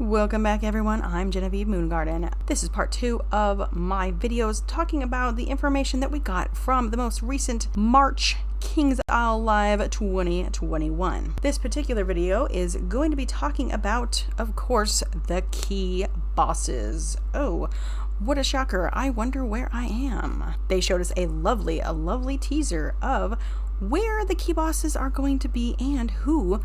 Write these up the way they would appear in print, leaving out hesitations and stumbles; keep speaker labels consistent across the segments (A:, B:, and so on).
A: Welcome back everyone, I'm Genevieve Moongarden. This is part 2 of my videos talking about the information that we got from the most recent March King's Isle Live 2021. This particular video is going to be talking about, of course, the key bosses. Oh, what a shocker. I wonder where I am. They showed us a lovely teaser of where the key bosses are going to be and who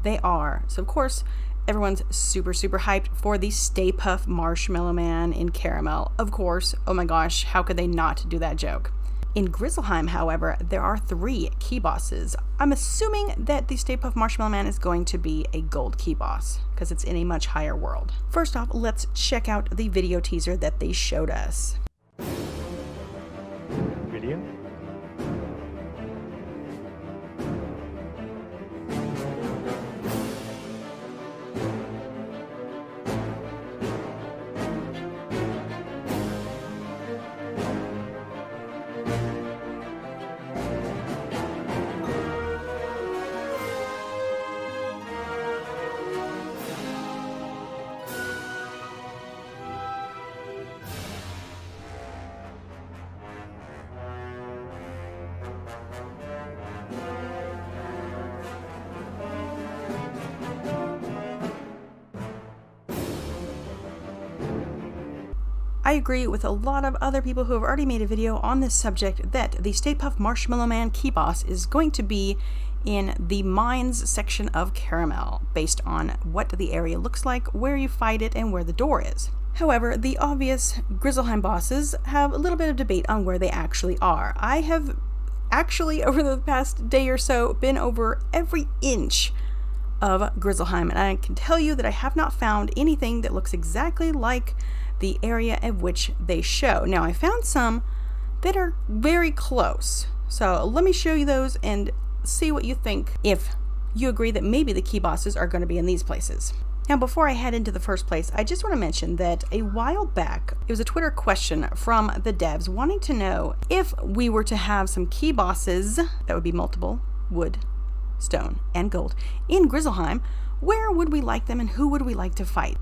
A: they are. So of course, everyone's super hyped for the Stay Puft Marshmallow Man in Caramel. Of course, oh my gosh, how could they not do that joke? In Grizzleheim, however, there are 3 key bosses. I'm assuming that the Stay Puft Marshmallow Man is going to be a gold key boss, because it's in a much higher world. First off, let's check out the video teaser that they showed us.
B: Video?
A: I agree with a lot of other people who have already made a video on this subject that the Stay Puft Marshmallow Man key boss is going to be in the mines section of Caramel, based on what the area looks like, where you fight it, and where the door is. However, the obvious Grizzleheim bosses have a little bit of debate on where they actually are. I have actually, over the past day or so, been over every inch of Grizzleheim, and I can tell you that I have not found anything that looks exactly like the area of which they show. Now, I found some that are very close, so let me show you those and see what you think, if you agree that maybe the key bosses are going to be in these places. Now, before I head into the first place, I just want to mention that a while back, it was a Twitter question from the devs wanting to know if we were to have some key bosses, that would be multiple, wood, stone, and gold, in Grizzleheim, where would we like them and who would we like to fight?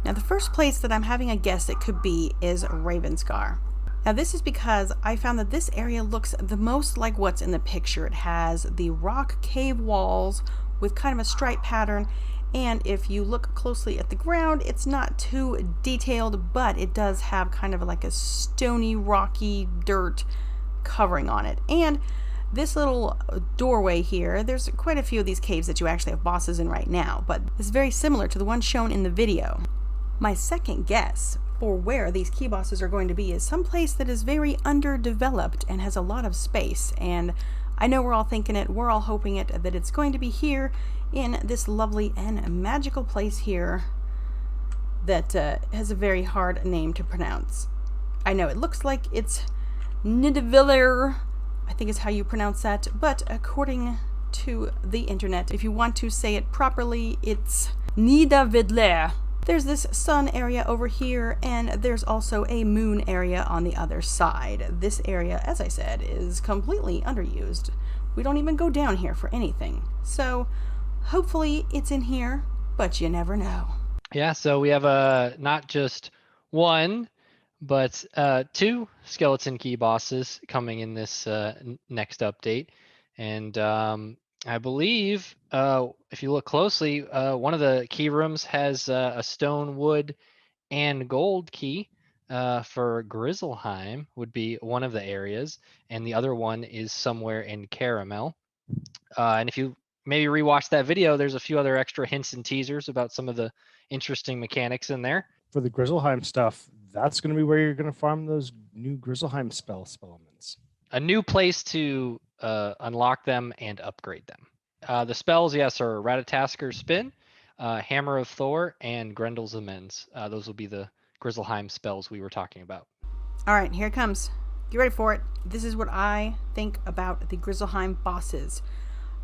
A: Now, the first place that I'm having a guess it could be is Ravenscar. Now, this is because I found that this area looks the most like what's in the picture. It has the rock cave walls with kind of a stripe pattern, and if you look closely at the ground, it's not too detailed, but it does have kind of like a stony, rocky dirt covering on it. And this little doorway here, there's quite a few of these caves that you actually have bosses in right now, but it's very similar to the one shown in the video. My second guess for where these key bosses are going to be is someplace that is very underdeveloped and has a lot of space, and I know we're all thinking it, we're all hoping it, that it's going to be here in this lovely and magical place here that has a very hard name to pronounce. I know it looks like it's Nidavellir, I think is how you pronounce that, but according to the internet, if you want to say it properly, it's Nidavellir. There's this sun area over here, and there's also a moon area on the other side. This area, as I said, is completely underused. We don't even go down here for anything. So hopefully it's in here, but you never know.
C: Yeah, so we have not just one, but 2 skeleton key bosses coming in this next update. And I believe if you look closely, one of the key rooms has a stone, wood, and gold key. For Grizzleheim would be one of the areas, and the other one is somewhere in Caramel. And if you maybe rewatch that video, there's a few other extra hints and teasers about some of the interesting mechanics in there.
B: For the Grizzleheim stuff, that's going to be where you're going to farm those new Grizzleheim spellements.
C: A new place to unlock them and upgrade them. The spells, yes, are Ratatasker's Spin, Hammer of Thor, and Grendel's Amends. Those will be the Grizzleheim spells we were talking about.
A: All right, here it comes. Get ready for it. This is what I think about the Grizzleheim bosses.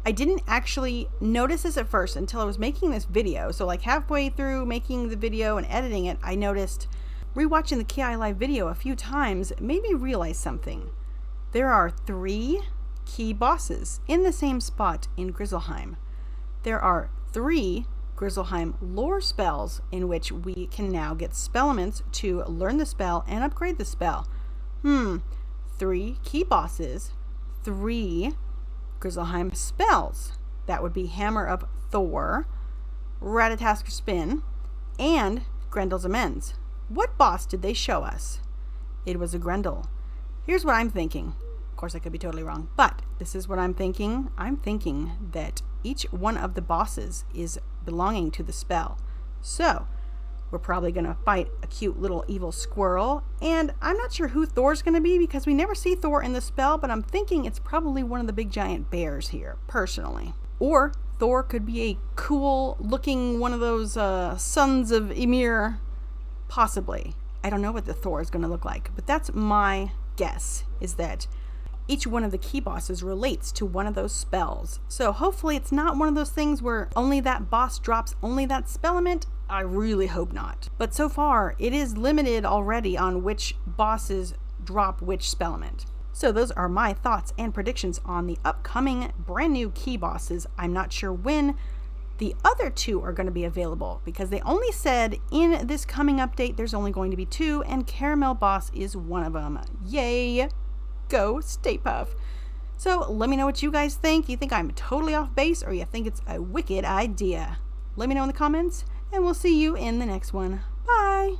A: I didn't actually notice this at first until I was making this video. So like halfway through making the video and editing it, I noticed, rewatching the KI Live video a few times made me realize something. There are 3 key bosses in the same spot in Grizzleheim. There are 3 Grizzleheim Lore Spells, in which we can now get spellements to learn the spell and upgrade the spell. 3 key bosses, 3 Grizzleheim spells. That would be Hammer of Thor, Ratatasker Spin, and Grendel's Amends. What boss did they show us? It was a Grendel. Here's what I'm thinking. Of course, I could be totally wrong, but this is what I'm thinking. I'm thinking that each one of the bosses is belonging to the spell. So, we're probably going to fight a cute little evil squirrel, and I'm not sure who Thor's going to be because we never see Thor in the spell, but I'm thinking it's probably one of the big giant bears here, personally. Or Thor could be a cool looking one of those sons of Ymir, possibly. I don't know what the Thor is going to look like, but that's my guess, is that each one of the key bosses relates to one of those spells. So hopefully it's not one of those things where only that boss drops only that spellement. I really hope not. But so far, it is limited already on which bosses drop which spellement. So those are my thoughts and predictions on the upcoming brand new key bosses. I'm not sure when the other 2 are going to be available because they only said in this coming update there's only going to be 2 and Caramel Boss is one of them. Yay! Go Stay Puft. So let me know what you guys think. You think I'm totally off base or you think it's a wicked idea? Let me know in the comments and we'll see you in the next one. Bye!